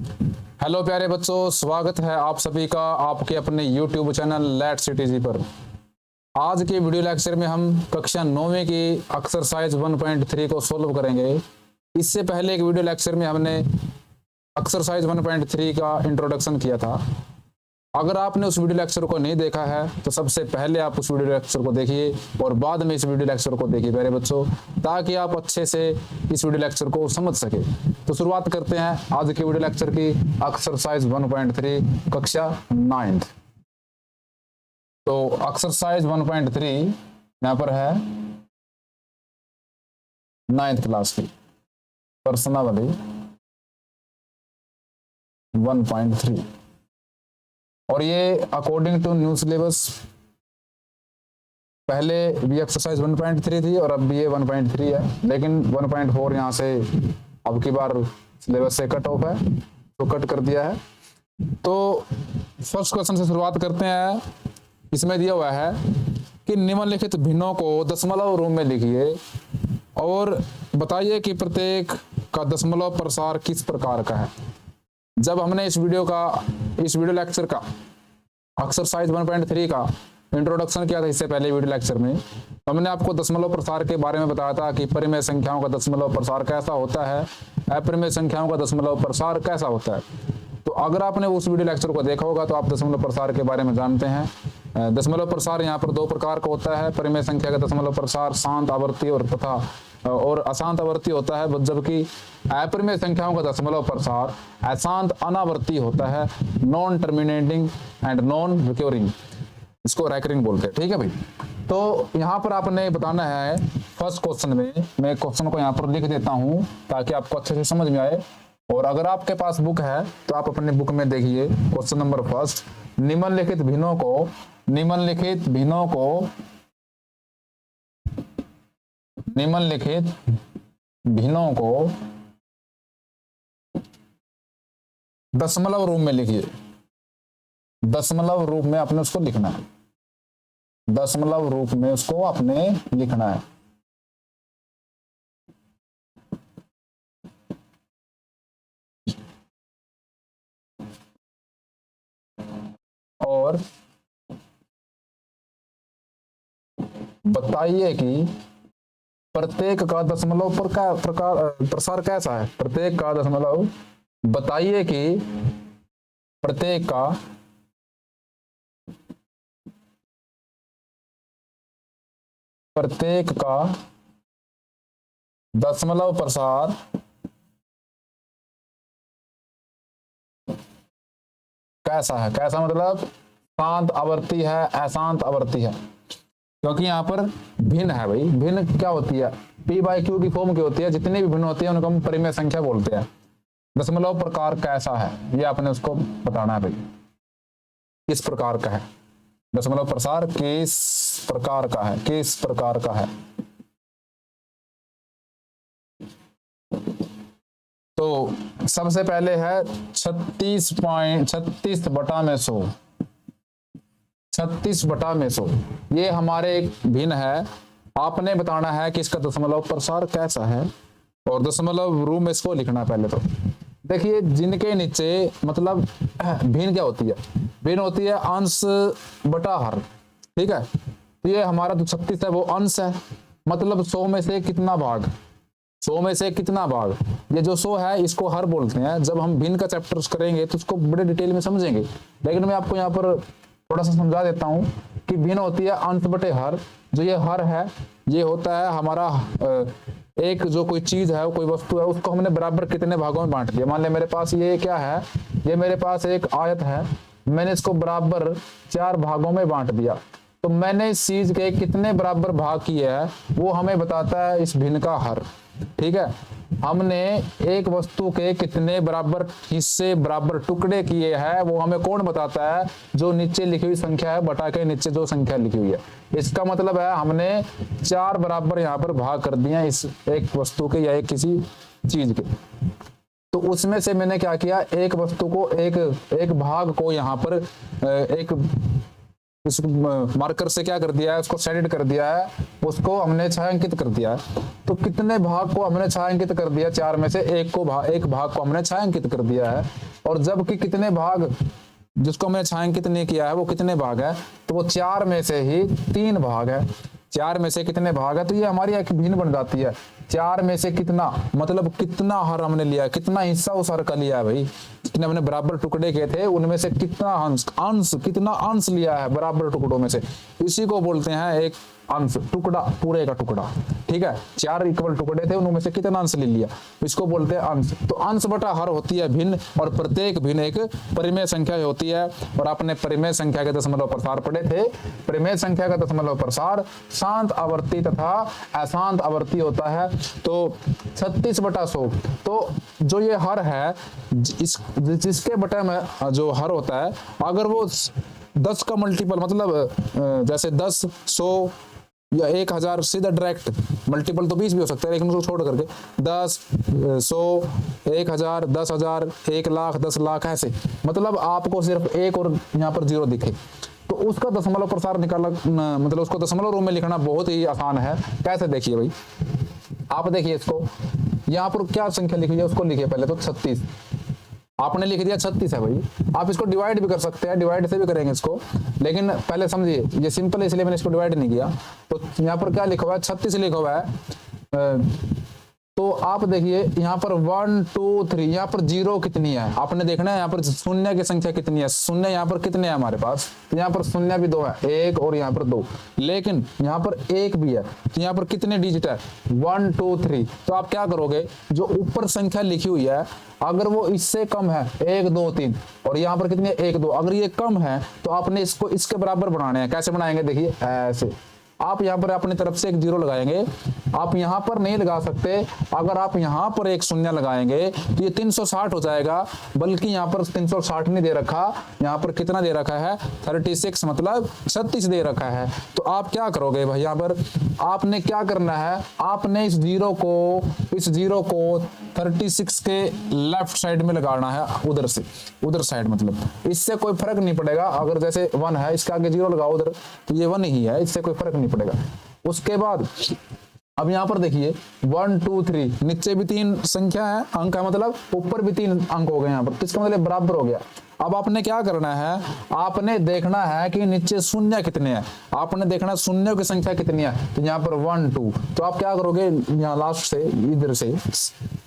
Hello प्यारे बच्चों, स्वागत है आप सभी का आपके अपने YouTube चैनल लेट सिटीजी पर। आज के वीडियो लेक्चर में हम कक्षा 9वीं की एक्सरसाइज 1.3 को सोल्व करेंगे। इससे पहले एक वीडियो लेक्चर में हमने एक्सरसाइज 1.3 का इंट्रोडक्शन किया था। अगर आपने उस वीडियो लेक्चर को नहीं देखा है तो सबसे पहले आप उस वीडियो लेक्चर को देखिए और बाद में इस वीडियो लेक्चर को देखिए प्यारे बच्चों, ताकि आप अच्छे से इस वीडियो लेक्चर को समझ सके। तो शुरुआत करते हैं आज के वीडियो लेक्चर की एक्सरसाइज 1.3 कक्षा 9th। तो एक्सरसाइज 1.3 यहाँ पर है 9th क्लास की पर्सनावली 1.3 और ये अकॉर्डिंग टू न्यू सिलेबस पहले भी एक्सरसाइज 1.3 थी और अब भी ये 1.3 है, लेकिन 1.4 यहाँ से अब की बार सिलेबस से कट ऑफ है तो कट कर दिया है। तो फर्स्ट क्वेश्चन से शुरुआत करते हैं। इसमें दिया हुआ है कि निम्नलिखित भिन्नों को दशमलव रूप में लिखिए और बताइए कि प्रत्येक का दशमलव प्रसार किस प्रकार का है। जब हमने इस वीडियो लेक्चर का एक्सरसाइज 1.3 का इंट्रोडक्शन किया था, इससे पहले वीडियो लेक्चर में हमने आपको दशमलव प्रसार के बारे में बताया था कि परिमेय संख्याओं का दशमलव प्रसार कैसा होता है, अपरिमेय संख्याओं का दशमलव प्रसार कैसा होता है। तो अगर आपने उस वीडियो लेक्चर को देखा होगा तो आप दशमलव प्रसार के बारे में जानते हैं। दशमलव प्रसार यहाँ पर दो प्रकार का होता है। परिमेय संख्या का दशमलव प्रसार शांत आवर्ती और अशांत आवर्ती होता है, जबकि अपरिमेय संख्याओं का दशमलव प्रसार अशांत अनावर्ती होता है, non terminating and non recurring, इसको रैकरिंग बोलते हैं। ठीक है भाई। तो यहाँ पर आपने बताना है फर्स्ट क्वेश्चन में, मैं क्वेश्चन को यहाँ पर लिख देता हूँ ताकि आपको अच्छे से समझ में आए। और अगर आपके पास बुक है तो आप अपने बुक में देखिए क्वेश्चन नंबर फर्स्ट। निम्नलिखित भिन्नों को दशमलव रूप में लिखिए। दशमलव रूप में आपने उसको लिखना है, दशमलव रूप में उसको आपने लिखना है। और बताइए कि प्रत्येक का दशमलव प्रसार कैसा है। प्रत्येक का दशमलव, बताइए कि प्रत्येक का दशमलव प्रसार कैसा है। कैसा मतलब शांत आवर्ती है, अशांत आवर्ती है, क्योंकि यहाँ पर भिन्न है भाई। भिन्न क्या होती है, p/q की फॉर्म की होती है। जितनी भी भिन्न होती है उनको हम परिमेय संख्या बोलते हैं। दशमलव प्रकार कैसा है ये आपने उसको बताना है भाई, किस प्रकार का है दशमलव प्रसार, किस प्रकार का है, किस प्रकार का है। तो सबसे पहले है 36/100, 36/100 ये हमारे एक भिन्न है। आपने बताना है कि इसका दशमलव प्रसार कैसा है और दशमलव रूप में इसको लिखना। पहले तो देखिए जिनके नीचे मतलब भिन्न क्या होती है, भिन्न होती है अंश बटा हर। ठीक है, तो ये हमारा जो 36 है वो अंश है, मतलब 100 में से कितना भाग, 100 में से कितना भाग। ये जो 100 है इसको हर बोलते हैं। जब हम भिन्न का चैप्टर करेंगे तो उसको बड़े डिटेल में समझेंगे, लेकिन मैं आपको यहाँ पर थोड़ा सा समझा देता हूँ कि भिन्न होती है अंश बटे हर। जो ये हर है ये होता है हमारा एक जो कोई चीज है, कोई वस्तु है, उसको हमने बराबर कितने भागों में बांट दिया। मान ले मेरे पास ये क्या है, ये मेरे पास एक आयत है, मैंने इसको बराबर 4 भागों में बांट दिया। तो मैंने इस चीज के कितने बराबर भाग किए हैं वो हमें बताता है इस भिन्न का हर। ठीक है, हमने एक वस्तु के कितने बराबर हिस्से, बराबर टुकड़े किए हैं वो हमें कौन बताता है, जो नीचे लिखी हुई संख्या है बटा के नीचे जो संख्या लिखी हुई है। इसका मतलब है हमने 4 बराबर यहाँ पर भाग कर दिए इस एक वस्तु के या एक किसी चीज के। तो उसमें से मैंने क्या किया, एक वस्तु को एक भाग को यहाँ पर एक इस मार्कर से क्या कर दिया है, उसको शेडेड कर दिया है, उसको हमने छायांकित कर दिया है। तो कितने भाग को हमने छायांकित कर दिया, 4 में से एक भाग को हमने छायांकित कर दिया है। और जबकि कितने भाग जिसको हमने छायांकित नहीं किया है वो कितने भाग है, तो वो 4 में से ही 3 भाग है। 4 में से कितने भाग है, तो ये हमारी एक भिन्न बन जाती है। 4 में से कितना, मतलब कितना हर हमने लिया है, कितना हिस्सा उस हर का लिया है भाई, जितने हमने बराबर टुकड़े के थे उनमें से कितना अंश कितना अंश लिया है बराबर टुकड़ों में से, इसी को बोलते हैं एक अंश, टुकड़ा, पूरे का टुकड़ा। ठीक है, 4 इक्वल टुकड़े थे, उनमें से कितना अंश ले लिया, इसको बोलते हैं अंश। तो अंश बटा हर होती है भिन्न, और प्रत्येक भिन्न एक परिमेय संख्या होती है। और आपने परिमेय संख्या के दशमलव प्रसार पढ़े थे। परिमेय संख्या का दशमलव प्रसार शांत आवर्ती तथा अशांत आवर्ती होता है। तो 36/100, तो जो ये हर है जिसके बटे में जो हर होता है, अगर वो 10 का मल्टीपल, मतलब जैसे 10, 100 या 1000, सीधा डायरेक्ट मल्टीपल तो 20 भी हो सकता है, लेकिन उसको छोड़ करके 10, 100, 1000, 10,000, 1 लाख, 10 लाख, ऐसे, मतलब आपको सिर्फ एक और यहाँ पर 0 दिखे तो उसका दशमलव प्रसार निकालना, मतलब उसको दशमलव रूप में लिखना बहुत ही आसान है। कैसे, देखिए भाई, आप देखिए इसको, यहाँ पर क्या संख्या लिखी है उसको लिखिए पहले तो 36, आपने लिख दिया 36 है भाई। आप इसको डिवाइड भी कर सकते हैं, डिवाइड से भी करेंगे इसको, लेकिन पहले समझिए ये सिंपल है इसलिए मैंने इसको डिवाइड नहीं किया। तो यहाँ पर क्या लिखा हुआ है, 36 लिखा हुआ है। तो आप देखिए यहाँ पर 1, 2, 3, यहाँ पर 0 कितनी है आपने देखना है, यहाँ पर शून्य की संख्या कितनी है, शून्य यहाँ पर कितने हैं हमारे पास, तो यहाँ पर शून्य भी 2 है, 1 और यहाँ पर 2, लेकिन यहाँ पर 1 भी है, तो यहाँ पर कितने डिजिट है, 1, 2, 3। तो आप क्या करोगे, जो ऊपर संख्या लिखी हुई है अगर वो इससे कम है, 1, 2, 3, और यहाँ पर कितनी है, 1, 2, अगर ये कम है तो आपने इसको इसके बराबर बनाने हैं। कैसे बनाएंगे, देखिए ऐसे, आप यहाँ पर अपनी तरफ से एक 0 लगाएंगे, आप यहाँ पर नहीं लगा सकते, अगर आप यहाँ पर एक शून्य लगाएंगे तो ये 360 हो जाएगा, बल्कि यहाँ पर 360 नहीं दे रखा, यहाँ पर कितना दे रखा है, 36, मतलब 36 दे रखा है। तो आप क्या करोगे भाई, यहाँ पर आपने क्या करना है, आपने इस 0 को 36 के लेफ्ट साइड में लगाना है, उधर से, उधर साइड, मतलब इससे कोई फर्क नहीं पड़ेगा। अगर जैसे 1 है, इसके आगे 0 लगाओ उधर, तो ये 1 ही है, इससे कोई फर्क नहीं पड़ेगा। उसके बाद अब यहाँ पर देखिए 1, 2, 3, नीचे भी 3 संख्या है, अंक है, मतलब ऊपर भी 3 अंक हो गए यहाँ पर, तो इसका मतलब बराबर हो गया। अब आपने क्या करना है, आपने देखना है कि नीचे शून्य कितने हैं, आपने देखना शून्य की संख्या कितनी है, तो यहाँ पर 1, 2, तो आप क्या करोगे, यहाँ लास्ट से इधर से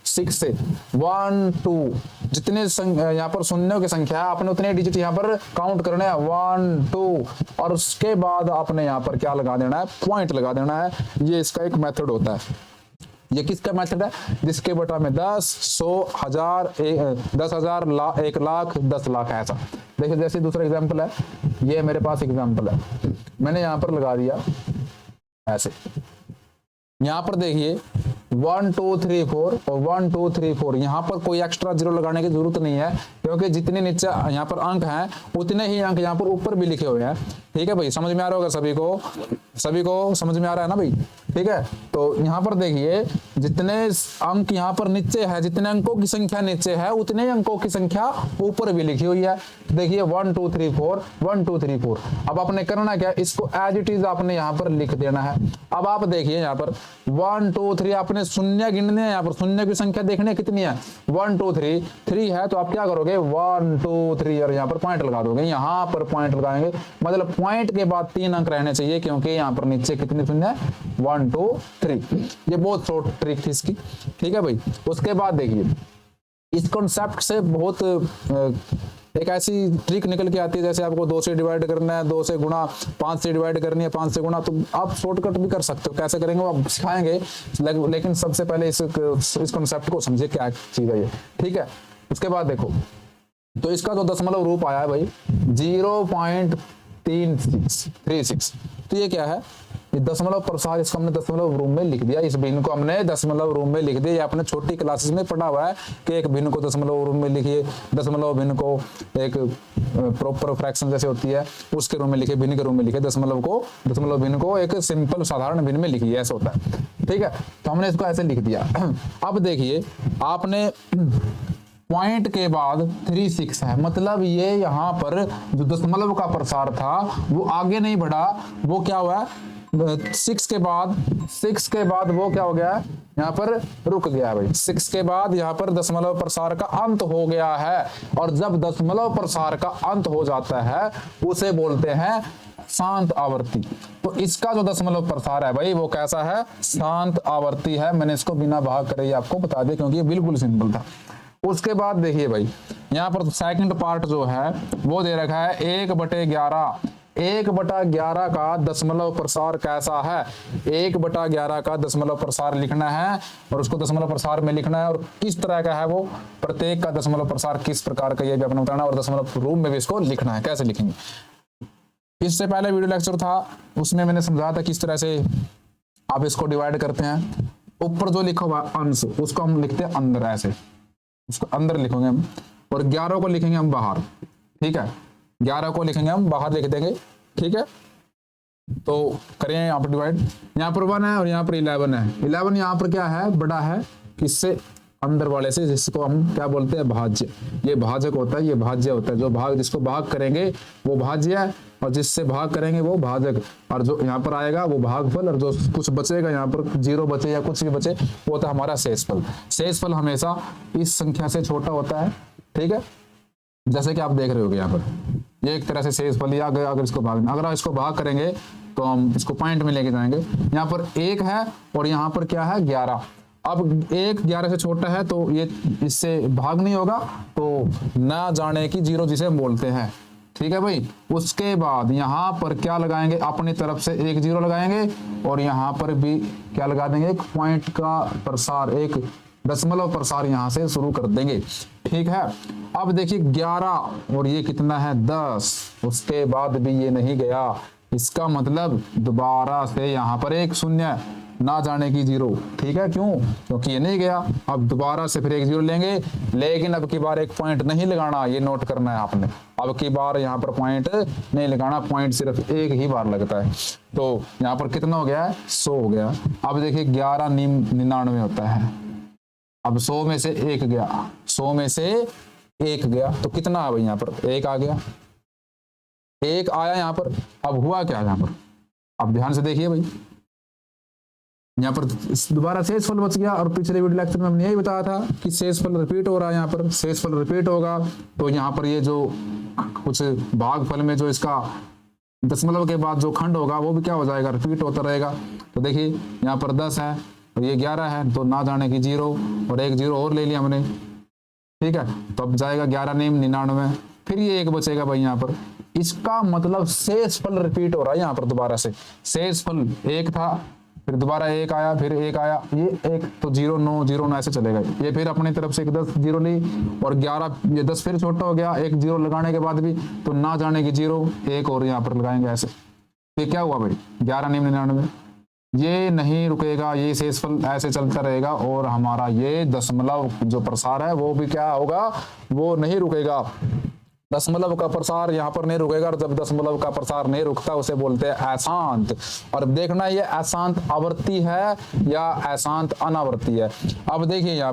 6 से 1, 2, जितने यहाँ पर शून्यों की संख्या है आपने उतने डिजिट यहाँ पर काउंट करने हैं, 1, 2, और उसके बाद आपने यहाँ पर क्या लगा देना है, पॉइंट लगा देना है। ये इसका एक मेथड होता है। ये किसका मेथड है, जिसके बटा में 10, 100, 1000, 10,000, 1 लाख, 10 लाख, ऐसा। देखिए जैसे दूसरा एग्जांपल है, ये मेरे पास एग्जांपल है, मैंने यहाँ पर लगा दिया ऐसे, यहाँ पर देखिए 1, 2, 3, 4 और 1, 2, 3, 4, यहाँ पर कोई एक्स्ट्रा 0 लगाने की जरूरत नहीं है, क्योंकि जितने नीचे यहाँ पर अंक हैं उतने ही अंक यहाँ पर ऊपर भी लिखे हुए हैं। ठीक है भाई, समझ में आ रहा होगा सभी को समझ में आ रहा है ना भाई, ठीक है। तो यहाँ पर देखिए जितने अंक यहाँ पर नीचे है, जितने अंकों की संख्या नीचे है उतने ही अंकों की संख्या ऊपर भी लिखी हुई है। देखिए 1, 2, 3, 4, 1, 2, 3, 4। अब आपने करना क्या, इसको एज इट इज आपने यहाँ पर लिख देना है। अब आप देखिए यहाँ पर 1, 2, 3 आपने शून्य गिनने हैं, यहाँ पर शून्य की संख्या देखने कितनी है, 1, 2, 3 है, तो आप क्या करोगे 1, 2, 3 और यहाँ पर पॉइंट लगा दोगे, यहाँ पर पॉइंट लगाएंगे, मतलब पॉइंट के बाद 3 अंक रहने चाहिए, क्योंकि यहाँ पर नीचे कितने शून्य है, 1, 2, 3। ये बहुत शॉर्ट ट्रिक थी इसकी, ठीक है भाई। उसके बाद देखिए इस कॉन्सेप्ट से बहुत एक ऐसी ट्रिक निकल के आती है, जैसे आपको 2 से डिवाइड करना है, 2 से गुणा, 5 से डिवाइड करनी है, 5 से गुणा, तो आप शॉर्टकट भी कर सकते हो। कैसे करेंगे वो आप सिखाएंगे, लेकिन सबसे पहले इस कॉन्सेप्ट को समझे क्या चीज है ये, ठीक है। उसके बाद देखो, तो इसका जो दशमलव रूप आया है भाई 0.36, तो ये क्या है, ये दशमलव प्रसार, इसको हमने दशमलव रूप में लिख दिया, इस भिन्न को हमने दशमलव रूप में लिख दिया। ये आपने छोटी क्लासेस में पढ़ा हुआ है कि एक भिन्न को दशमलव रूप में लिखिए, दशमलव भिन्न को एक प्रॉपर फ्रैक्शन जैसे होती है उसके रूप में लिखिए, भिन्न के रूप में लिखिए, दशमलव भिन्न को एक सिंपल साधारण भिन्न में लिखिए, ऐसा होता है, ठीक है। तो हमने इसको ऐसे लिख दिया। अब देखिए आपने पॉइंट के बाद 36 है, मतलब ये यहाँ पर जो दशमलव का प्रसार था वो आगे नहीं बढ़ा, वो क्या हुआ, 6 के बाद वो क्या हो गया, यहाँ पर रुक गया भाई। 6 के बाद यहाँ पर दशमलव प्रसार का अंत हो गया है, और जब दशमलव प्रसार का अंत हो जाता है उसे बोलते हैं शांत आवर्ती। तो इसका जो दशमलव प्रसार है भाई वो कैसा है, शांत आवर्ती है। मैंने इसको बिना भाग करे आपको बता दिया क्योंकि ये बिल्कुल सिंपल था। उसके बाद देखिए भाई यहाँ पर सेकंड पार्ट जो है वो दे रखा है 1/11। 1/11 का दशमलव प्रसार कैसा है, 1/11 का दशमलव प्रसार लिखना है, और उसको दशमलव प्रसार में लिखना है, और किस तरह का है वो, प्रत्येक का दशमलव प्रसार किस प्रकार का ये भी अपने बताना, और दशमलव रूप में भी इसको लिखना है। कैसे लिखेंगे, इससे पहले वीडियो लेक्चर था उसमें मैंने समझाया था किस तरह से आप इसको डिवाइड करते हैं। ऊपर जो लिखा हुआ अंश उसको हम लिखते हैं अंदर, ऐसे उसको अंदर लिखेंगे हम, और 11 को लिखेंगे हम बाहर। ठीक है, 11 को लिखेंगे हम बाहर लिख देंगे। ठीक है, तो करें यहाँ पर डिवाइड। यहाँ पर 1 है और यहाँ पर 11 है। 11 यहाँ पर क्या है, बड़ा है किससे, अंदर वाले से, जिसको हम क्या बोलते हैं, भाज्य। ये भाजक होता है, ये भाज्य होता है। जो भाग, जिसको भाग करेंगे वो भाज्य है, और जिससे भाग करेंगे वो भाजक। और जो यहाँ पर आएगा वो भागफल, और जो कुछ बचेगा यहाँ पर 0 बचे या कुछ भी बचे वो होता है हमारा शेषफल। शेषफल हमेशा इस संख्या से छोटा होता है। ठीक है, जैसे कि आप देख रहे होगे यहाँ पर ये एक तरह से शेषफल, या अगर इसको भाग, अगर इसको भाग करेंगे तो हम इसको पॉइंट में लेके जाएंगे। यहाँ पर 1 है और यहाँ पर क्या है, 11। अब 1 11 से छोटा है तो ये इससे भाग नहीं होगा, तो ना जाने की 0 जिसे हम बोलते हैं। ठीक है भाई, उसके बाद यहाँ पर क्या लगाएंगे, अपनी तरफ से एक 0 लगाएंगे, और यहाँ पर भी क्या लगा देंगे, एक पॉइंट का प्रसार, एक दशमलव प्रसार यहाँ से शुरू कर देंगे। ठीक है, अब देखिए 11 और ये कितना है, 10। उसके बाद भी ये नहीं गया, इसका मतलब दोबारा से यहाँ पर एक शून्य, ना जाने की 0। ठीक है, क्यों, क्योंकि ये नहीं गया। अब दोबारा से फिर एक 0 लेंगे, लेकिन अब की बार एक पॉइंट नहीं लगाना, ये नोट करना है आपने। अब की बार यहाँ पर पॉइंट नहीं लगाना, पॉइंट सिर्फ एक ही बार लगता है। तो यहाँ पर कितना हो गया है, 100 हो गया। अब देखिए 1199 होता है। अब 100 में से 1 गया, 100 में से 1 गया, तो कितना है भाई, यहाँ पर 1 आ गया, 1 आया यहाँ पर। अब हुआ क्या यहाँ पर, अब ध्यान से देखिए भाई, यहाँ पर दोबारा शेषफल बच गया। और पिछले वीडियो लेक्चर में हमने यही बताया था कि शेषफल रिपीट हो रहा है। यहाँ पर शेषफल रिपीट होगा तो यहाँ पर ये जो कुछ भागफल में जो इसका दशमलव के बाद जो खंड होगा वो भी क्या हो जाएगा, रिपीट होता रहेगा। तो देखिए यहाँ पर 10 है और ये 11 है, तो ना जाने की 0, और एक 0 और ले लिया हमने। ठीक है, तो अब जाएगा 1199, फिर ये 1 बचेगा भाई यहाँ पर। इसका मतलब शेषफल रिपीट हो रहा है यहाँ पर दोबारा से। शेषफल 1 था, फिर दोबारा 1 आया, फिर 1 आया, ये 1, तो 0 9 0 9 ऐसे चलेगा। ये फिर अपनी तरफ से एक 10 0 ली, और 11, ये 10 फिर छोटा हो गया, एक 0 लगाने के बाद भी, तो ना जाने की 0, एक और यहाँ पर लगाएंगे ऐसे। तो क्या हुआ भाई, 1199। ये नहीं रुकेगा, ये शेषफल ऐसे चलता रहेगा, और हमारा ये दशमलव जो प्रसार है वो भी क्या होगा, वो नहीं रुकेगा। दशमलव का प्रसार यहाँ पर नहीं रुकेगा, और जब दशमलव का प्रसार नहीं रुकता उसे बोलते हैं अशांत। और देखना ये अशांत आवर्ती है या अशांत अनावर्ती है। अब देखिए यहाँ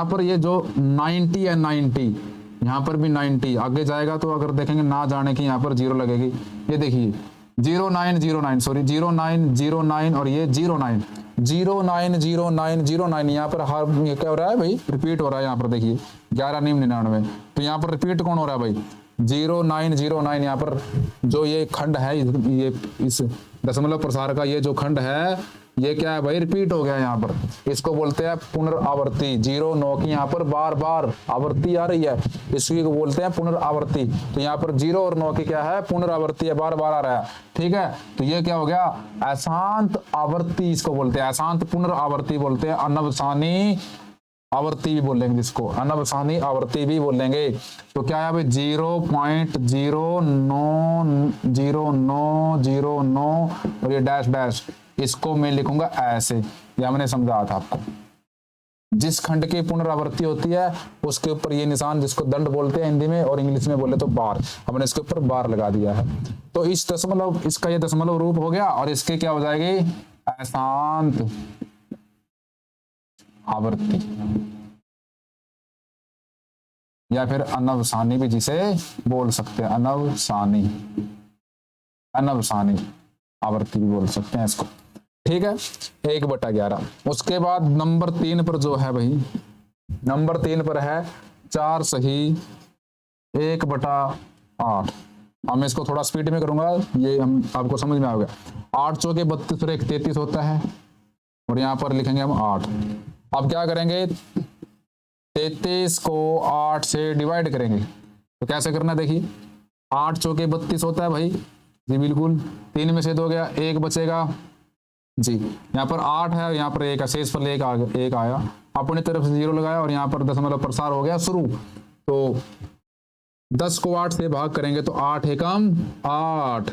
पर ये जो 90 है, 90, यहाँ पर भी 90 आगे जाएगा, तो अगर देखेंगे ना जाने की यहाँ पर 0 लगेगी। ये देखिए 0909, सॉरी 0909, और ये 09 090909, यहाँ पर हर ये क्या हो रहा है भाई, रिपीट हो रहा है। यहाँ पर देखिए 1199, तो यहाँ पर रिपीट कौन हो रहा है भाई, 0909। यहाँ पर जो ये खंड है, ये इस दशमलव प्रसार का ये जो खंड है, ये क्या है भाई, रिपीट हो गया यहाँ पर। इसको बोलते हैं पुनरावर्ती। 0 9 की यहाँ पर बार बार आवर्ती आ रही है, इसकी को बोलते हैं पुनरावर्ती। तो यहाँ पर 0 और 9 की क्या है, पुनरावर्ती है, बार बार आ रहा है। ठीक है, तो ये क्या हो गया, अशांत आवर्ती इसको बोलते हैं, अशांत पुनरावर्ती बोलते हैं। अनवसानी आवर्ती भी बोलेंगे, जिसको अनवसानी आवर्ती भी बोलेंगे। तो क्या है भाई, 0.090909, और ये डैश डैश, इसको मैं लिखूंगा ऐसे। या मैंने समझाया था आपको, जिस खंड की पुनरावृत्ति होती है उसके ऊपर ये निशान, जिसको दंड बोलते हैं हिंदी में, और इंग्लिश में बोले तो बार, हमने इसके ऊपर बार लगा दिया है। तो इस दशमलव, इसका ये दशमलव रूप हो गया, और इसके क्या हो जाएगी, अशांत आवर्ती। या फिर अनवसानी भी जिसे बोल सकते हैं, अनवसानी, अनवसानी आवृत्ति भी बोल सकते हैं इसको। ठीक है, 1/11। उसके बाद नंबर 3 पर जो है भाई, नंबर 3 पर है 4 सही 1/8। हम इसको थोड़ा स्पीड में करूंगा, ये हम आपको समझ में आ गया। 8 चौके 32 और 1 33 होता है, और यहाँ पर लिखेंगे हम 8। अब क्या करेंगे, 33 को 8 से डिवाइड करेंगे। तो कैसे करना देखिए, 8 चौके 32 होता है भाई जी, बिल्कुल। 3 में से 2 गया, 1 बचेगा जी। यहाँ पर 8 है, यहाँ पर 1 है, शेष पर 1 आया, अपनी तरफ से 0 लगाया और यहाँ पर दशमलव प्रसार हो गया शुरू। तो 10 को 8 से भाग करेंगे तो 8 एकम 8,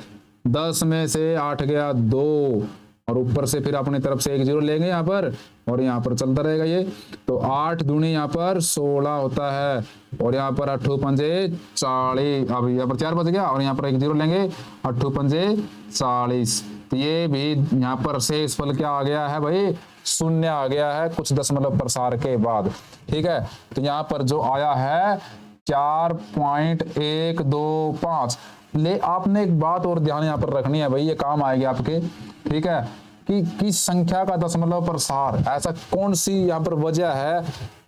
10 में से 8 गया 2, और ऊपर से फिर अपनी तरफ से 1 0 लेंगे यहाँ पर, और यहाँ पर चलता रहेगा ये। तो 8 दूनी यहाँ पर 16 होता है, और यहाँ पर 8 पंजे 40, अब यहाँ पर 4 बच गया, और यहाँ पर 1 0 लेंगे, 8 पंजे 40। तो ये भी यहाँ पर शेष फल क्या आ गया है भाई, 0 आ गया है कुछ दशमलव प्रसार के बाद। ठीक है, तो यहाँ पर जो आया है 4.125। ले आपने एक बात और ध्यान यहाँ पर रखनी है भाई, ये काम आएगी आपके। ठीक है, कि किस संख्या का दशमलव प्रसार, ऐसा कौन सी यहाँ पर वजह है,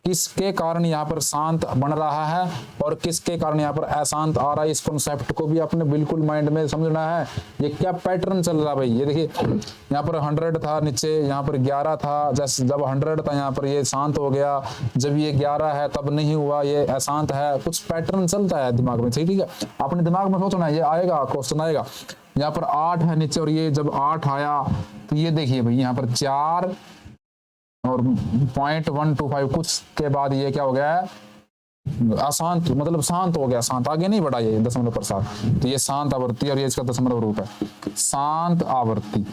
किसके कारण यहाँ पर शांत बन रहा है और किसके कारण यहाँ पर अशांत आ रहा है। इस कॉन्सेप्ट को भी आपने बिल्कुल माइंड में समझना है। ये क्या पैटर्न चल रहा है भाई, ये देखिए यहाँ पर 100 था नीचे, यहाँ पर 11 था, जैसे जब 100 था यहाँ पर ये शांत हो गया, जब ये 11 है तब नहीं हुआ, ये अशांत है। कुछ पैटर्न चलता है दिमाग में, ठीक है। अपने दिमाग में सोचना है, ये आएगा क्वेश्चन आएगा। यहाँ पर 8 है नीचे, और ये जब 8 आया तो ये देखिए भाई यहाँ पर 4 और 0.125 कुछ के बाद ये क्या हो गया है, अशांत, मतलब शांत हो गया, शांत, आगे नहीं बढ़ा ये दशमलव प्रसार। तो ये शांत आवृत्ति, और ये इसका दशमलव रूप है शांत आवृत्ति।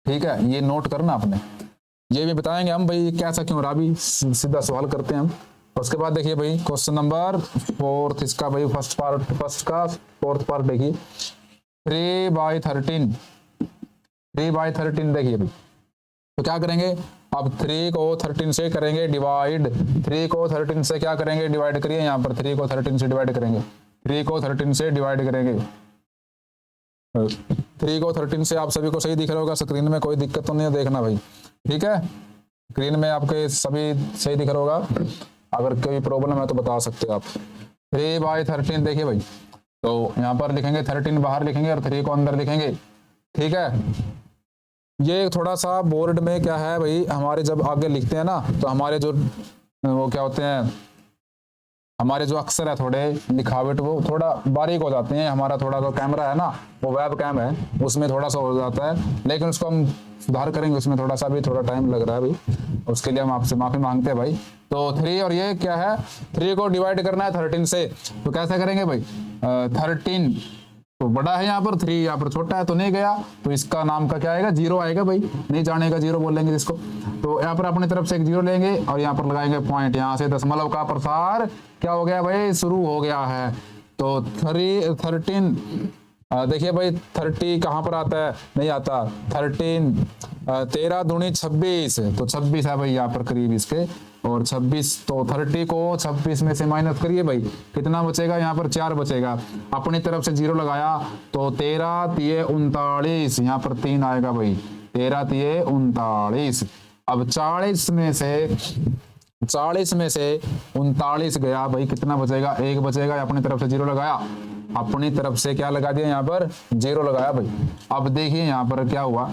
ठीक है, ये नोट करना आपने, ये भी बताएंगे हम भाई कैसा क्यों रहा, भी सीधा सवाल करते हैं हम। उसके बाद देखिए भाई क्वेश्चन नंबर 4 इसका भाई फर्स्ट का 4th पार्ट देखिए, 3/13 देखिए भाई। तो क्या करेंगे, अब 3 को 13 से करेंगे डिवाइड, 3 को 13 से क्या करेंगे, डिवाइड करिए। यहाँ पर 3 को 13 से डिवाइड करेंगे, 3 को 13 से डिवाइड करेंगे। 3 को 13 से आप सभी को सही दिख रहा होगा स्क्रीन में, कोई दिक्कत तो नहीं है, देखना भाई। ठीक है, स्क्रीन में आपके सभी सही दिख रहा होगा, अगर कोई प्रॉब्लम है तो बता सकते हो आप। 3/13 देखिए भाई, तो यहाँ पर लिखेंगे 13 बाहर लिखेंगे और 3 को अंदर लिखेंगे। ठीक है, ये थोड़ा सा बोर्ड में क्या है भाई, हमारे जब आगे लिखते हैं ना तो हमारे जो वो क्या होते हैं, हमारे जो अक्षर है थोड़े लिखावट वो थोड़ा बारीक हो जाते हैं। हमारा थोड़ा जो कैमरा है ना वो वेब कैम है, उसमें थोड़ा सा हो जाता है, लेकिन उसको हम सुधार करेंगे, उसमें थोड़ा सा भी थोड़ा टाइम लग रहा है भाई, उसके लिए हम आपसे माफी मांगते हैं भाई। तो 3 और ये क्या है, 3 को डिवाइड करना है 13 से, तो कैसे करेंगे भाई, 13 तो बड़ा है यहाँ पर, 3 यहाँ पर छोटा है तो नहीं गया, तो इसका नाम का क्या आएगा, 0 आएगा भाई, नहीं जानेगा 0 बोलेंगे जिसको। तो यहाँ पर अपनी तरफ से एक 0 लेंगे और यहाँ पर लगाएंगे पॉइंट, यहाँ से दशमलव का प्रसार क्या हो गया भाई, शुरू हो गया है। तो 13 देखिए भाई 30 कहाँ पर आता है, नहीं आता, 13 13 दूनी 26, तो 26 है भाई यहाँ पर करीब इसके, और 26 तो 30 को 26 में से माइनस करिए भाई, कितना बचेगा, यहाँ पर 4 बचेगा। अपनी तरफ से 0 लगाया तो 13 तिये 39, यहाँ पर 3 आएगा भाई, 13 तिये 39। अब 40 में से 39 गया भाई, कितना बचेगा, 1 बचेगा। अपनी तरफ से 0 लगाया, अपनी तरफ से क्या लगा दिया, यहाँ पर 0 लगाया भाई। अब देखिए यहाँ पर क्या हुआ,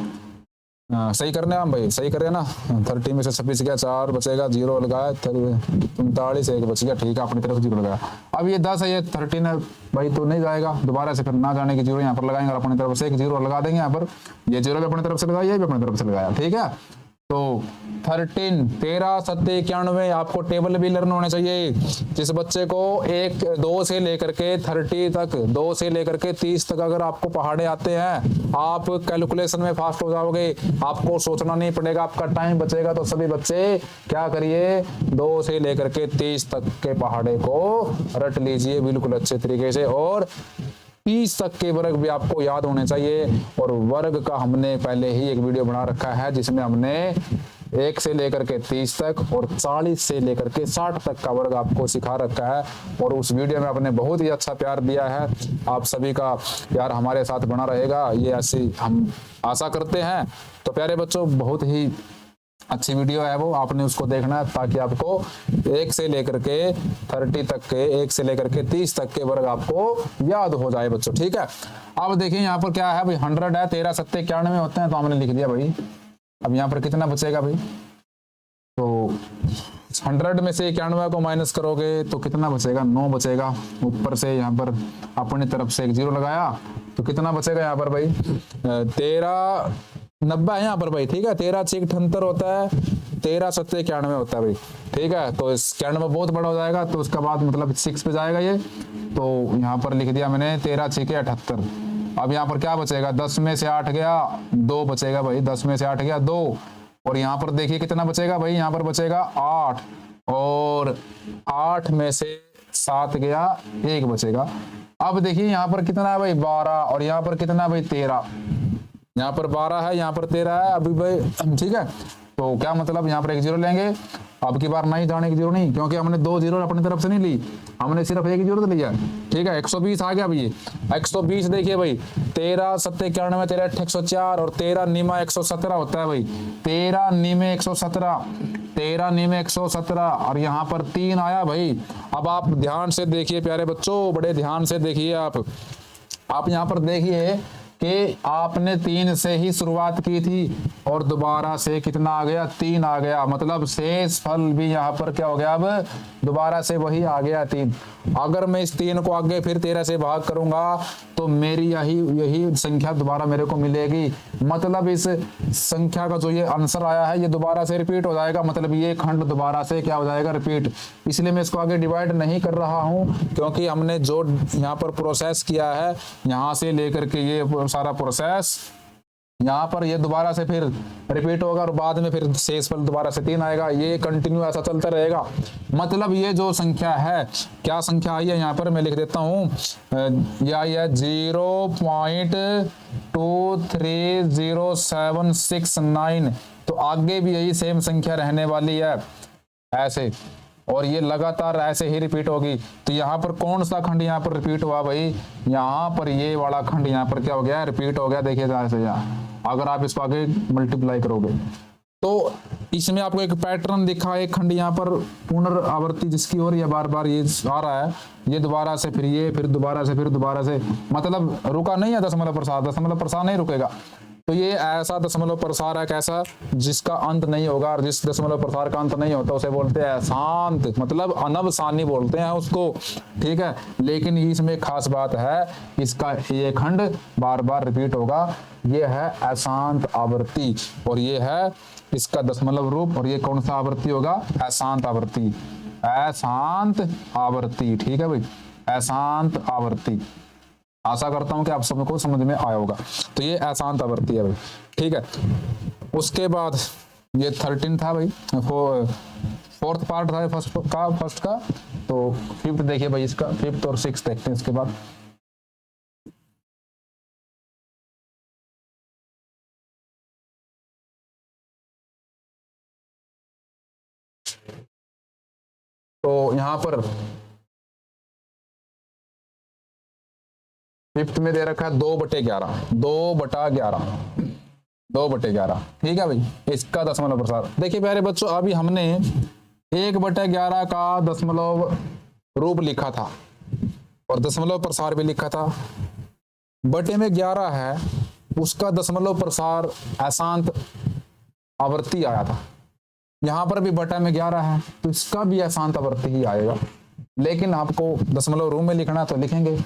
सही करने हम भाई, सही करें ना, 30 में से 26 गया, 4 बचेगा, 0 लगाया, 39 1 बच गया। ठीक है, अपनी तरफ 0 लगाया। अब ये 10 है, ये 13 है भाई, तो नहीं जाएगा, दोबारा से फिर ना जाने की 0 यहाँ पर लगाएंगे और अपनी तरफ से एक 0 लगा देंगे। यहाँ पर ये 0 भी अपनी तरफ से लगाया, ये भी अपनी तरफ से लगाया। ठीक है, तो 13 13 7 91 आपको टेबल भी लर्न होने चाहिए। जिस बच्चे को 2 से लेकर के 30 तक, 2 से लेकर के 30 तक अगर आपको पहाड़े आते हैं, आप कैलकुलेशन में फास्ट हो जाओगे, आपको सोचना नहीं पड़ेगा, आपका टाइम बचेगा। तो सभी बच्चे क्या करिए, 2 से लेकर के 30 तक के पहाड़े को रट लीजिए बिल्कुल अच्छे तरीके से, और 30 तक के वर्ग भी आपको याद होने चाहिए। और वर्ग का हमने पहले ही एक वीडियो बना रखा है जिसमें हमने 1 से लेकर के 30 तक और 40 से लेकर के 60 तक का वर्ग आपको सिखा रखा है। और उस वीडियो में आपने बहुत ही अच्छा प्यार दिया है। आप सभी का प्यार हमारे साथ बना रहेगा, ये ऐसी हम आशा करते हैं। तो प्यारे बच्चों, बहुत ही अच्छी वीडियो है वो, आपने उसको देखना है ताकि आपको 1 से लेकर के 30 तक के, 1 से लेकर के 30 तक के वर्ग आपको याद हो जाए बच्चों। ठीक है, अब देखिए यहाँ पर क्या है भाई, 100 है, 13 सत्ते 91 होते हैं, तो हमने लिख दिया भाई। अब यहाँ पर कितना बचेगा भाई, तो 100 में से 91 को माइनस करोगे तो कितना बचेगा, 9 बचेगा। ऊपर से यहाँ पर अपनी तरफ से एक 0 लगाया तो कितना बचेगा यहाँ पर भाई, 1390 है यहाँ पर भाई। ठीक है, 13 6 78 होता है, 13 सत्ते 91 होता है भाई। ठीक है, तो इस 91 बहुत बड़ा हो जाएगा, तो उसका बाद मतलब 6 पे जाएगा ये, तो यहाँ पर लिख दिया मैंने 13 6 78। अब यहाँ पर क्या बचेगा, 10 में से 8 गया, 2 बचेगा भाई, 10 में से 8 गया 2। और यहाँ पर देखिए कितना बचेगा भाई, यहाँ पर बचेगा 8, और 8 में से 7 गया, 1 बचेगा। अब देखिए यहाँ पर कितना है भाई, 12, और यहाँ पर कितना है भाई, 13। यहाँ पर 12 है, यहाँ पर 13 है अभी भाई। ठीक है, तो क्या मतलब यहाँ पर एक 0 लेंगे। अब की बार नहीं जाने की 0 नहीं, क्योंकि हमने 2 0 अपनी तरफ से नहीं ली, हमने सिर्फ एक 0 लिया। ठीक है, 120 आ गया भाई, 120 देखिए भाई, 13 सत्ते 91, 13 8 104, और 13 नीमा 117 होता है भाई। 13 नीमे 117, 13 नीमे 117, और यहाँ पर 3 आया भाई। अब आप ध्यान से देखिए प्यारे बच्चों, बड़े ध्यान से देखिए आप यहाँ पर देखिए कि आपने 3 से ही शुरुआत की थी और दोबारा से कितना आ गया, 3 आ गया। मतलब शेष फल भी यहाँ पर क्या हो गया, अब दोबारा से वही आ गया 3। अगर मैं इस 3 को आगे फिर 13 से भाग करूंगा तो मेरी यही संख्या दोबारा मेरे को मिलेगी। मतलब इस संख्या का जो ये आंसर आया है ये दोबारा से रिपीट हो जाएगा, मतलब ये खंड दोबारा से क्या हो जाएगा, रिपीट। इसलिए मैं इसको आगे डिवाइड नहीं कर रहा हूँ, क्योंकि हमने जो यहाँ पर प्रोसेस किया है, यहाँ से लेकर के ये सारा प्रोसेस यहाँ पर ये दोबारा से फिर रिपीट होगा, और बाद में फिर शेषफल दोबारा से 3 आएगा। ये कंटिन्यू ऐसा चलता रहेगा। मतलब ये जो संख्या है, क्या संख्या आई है यहाँ पर मैं लिख देता हूँ, ये आई है 0.2306769। तो आगे भी यही सेम संख्या रहने वाली है ऐसे, और ये लगातार ऐसे ही रिपीट होगी। तो यहाँ पर कौन सा खंड यहाँ पर रिपीट हुआ भाई, यहाँ पर ये वाला खंड यहाँ पर क्या हो गया, रिपीट हो गया। देखिए ऐसे यहाँ अगर आप इसको आगे मल्टीप्लाई करोगे तो इसमें आपको एक पैटर्न दिखा, एक खंड यहाँ पर पुनरावृत्ति जिसकी ओर ये बार बार ये आ रहा है, ये दोबारा से फिर ये, फिर दोबारा से, फिर दोबारा से, मतलब रुका नहीं है दशमलव प्रसार, दशमलव प्रसार नहीं रुकेगा। तो ये ऐसा दशमलव प्रसार है कैसा, जिसका अंत नहीं होगा, और जिस दशमलव प्रसार का अंत नहीं होता उसे बोलते हैं अशांत, मतलब अनवसानी बोलते हैं उसको। ठीक है, लेकिन इसमें खास बात है, इसका ये खंड बार बार रिपीट होगा। ये है अशांत आवृत्ति, और ये है इसका दशमलव रूप, और ये कौन सा आवृत्ति होगा, अशांत आवृत्ति, अशांत आवृत्ति। ठीक है भाई, अशांत आवृत्ति। आशा करता हूं कि आप सबको समझ में आया होगा। तो ये अशांत आवृत्ति है भाई। ठीक है, उसके बाद ये 13 था भाई, 4th पार्ट था फर्स्ट का। तो 5th देखिए भाई, इसका 5th और 6th देखते हैं इसके बाद। तो यहाँ पर 5th में दे रखा है 2/11, 2/11, 2/11। ठीक है भाई, इसका दशमलव प्रसार देखिए प्यारे बच्चों, अभी हमने 1/11 का दशमलव रूप लिखा था और दशमलव प्रसार भी लिखा था। बटे में 11 है, उसका दशमलव प्रसार अशांत आवृत्ति आया था। यहाँ पर भी बटा में 11 है, तो इसका भी अशांत आवृत्ति ही आएगा। लेकिन आपको दशमलव रूप में लिखना तो लिखेंगे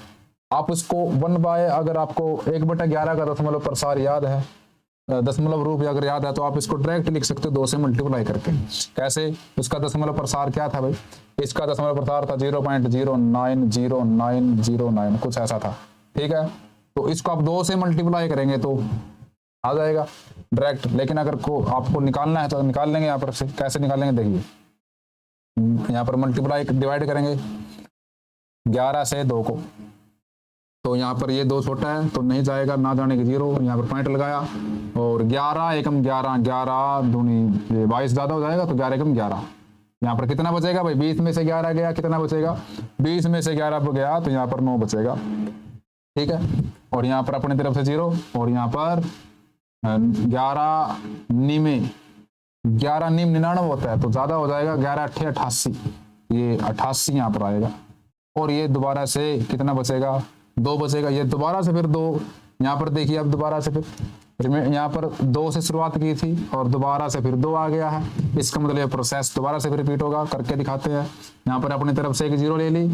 आप इसको 1/, अगर आपको 1/11 का दशमलव प्रसार याद है, दशमलव रूप अगर याद है, तो आप इसको डायरेक्ट लिख सकते हो 2 से मल्टीप्लाई करके। कैसे, इसका दशमलव प्रसार क्या था भाई, इसका दशमलव प्रसार था 0.090909, कुछ ऐसा था। ठीक है, तो इसको आप 2 से मल्टीप्लाई करेंगे तो आ जाएगा डायरेक्ट। लेकिन अगर आपको निकालना है तो निकाल लेंगे। यहाँ पर से कैसे निकालेंगे, देखिए यहाँ पर मल्टीप्लाई डिवाइड करेंगे 11 से 2 को, तो यहाँ पर ये 2 छोटा है तो नहीं जाएगा, ना जाने की 0, यहाँ पर पॉइंट लगाया, और और 11 एकम 11, 11 दूनी 22 ज़्यादा हो जाएगा, तो 11 एकम 11। यहाँ पर कितना बचेगा भाई, 20 में से 11 गया, कितना बचेगा, 20 में से 11 गया तो यहाँ पर 9 बचेगा। ठीक है, और यहाँ पर अपनी तरफ से 0, और यहाँ पर 11 निमे 11 निम 99 होता है, तो ज़्यादा हो जाएगा, 11 अट्ठे 88, ये 88 यहाँ पर आएगा। और ये दोबारा से कितना बचेगा, 2 बचेगा, ये दोबारा से फिर 2, यहाँ पर देखिए अब दोबारा से फिर यहाँ पर 2 से शुरुआत की थी और दोबारा से फिर 2 आ गया है, इसका मतलब ये प्रोसेस दोबारा से फिर रिपीट होगा। करके दिखाते हैं, यहाँ पर अपनी तरफ से एक 0 ले ली,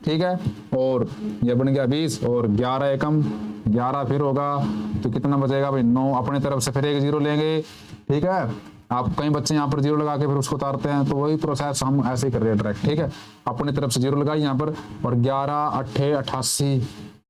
ठीक है, और ये बन गया 20, और 11 एकम 11 फिर होगा, तो कितना बचेगा भाई 9, अपनी तरफ से फिर एक 0 लेंगे। ठीक है, आप कई बच्चे यहाँ पर 0 लगा के फिर उसको उतारते हैं, तो वही प्रोसेस हम ऐसे ही कर रहे हैं डायरेक्ट। ठीक है, अपनी तरफ से 0 लगाई यहाँ पर, और 11 अट्ठे 88,